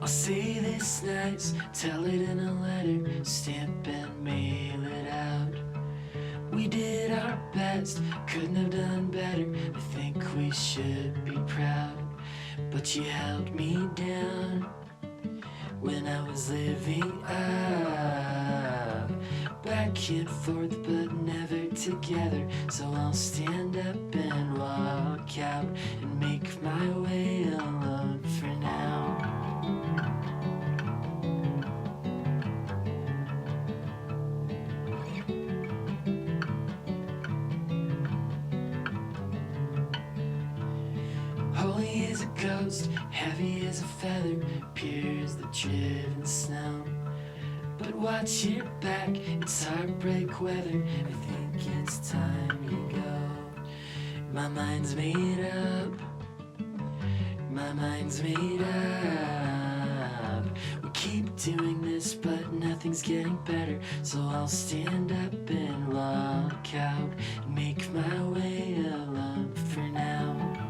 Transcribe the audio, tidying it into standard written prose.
I'll say this nice, tell it in a letter, stamp and mail it out. We did our best, couldn't have done better. I think we should be proud. But you held me down when I was living up, back and forth but never together. So I'll stand up and walk out and make my way alone for now. Holy as a ghost, heavy as a feather, pure as the driven snow. But watch your back, it's heartbreak weather. I think it's time you go. My mind's made up, my mind's made up. We keep doing this, but nothing's getting better. So I'll stand up and walk out and make my way alone for now.